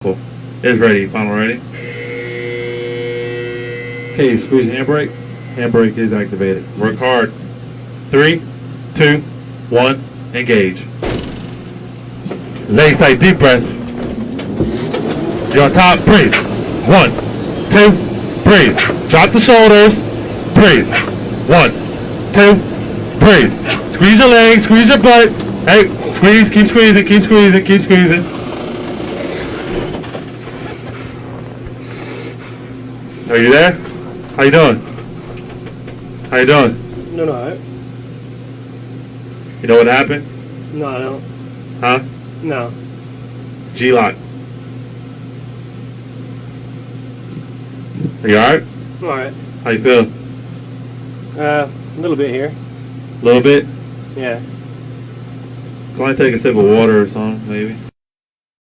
Cool. It's ready. Final ready. Okay, squeeze handbrake. Handbrake is activated. Work hard. 3, 2, 1, engage. Legs tight, deep breath. You're on top, breathe. 1, 2, breathe. Drop the shoulders, breathe. 1, 2, breathe. Squeeze your legs, squeeze your butt. Hey, squeeze, keep squeezing, keep squeezing, keep squeezing. Are you there? How you doing? How you doing? No, alright. You know what happened? No, I don't. Huh? No. G-lock. Are you alright? Alright. How you feel? A little bit here. A little bit? Yeah. Go ahead and take a sip of water or something, maybe.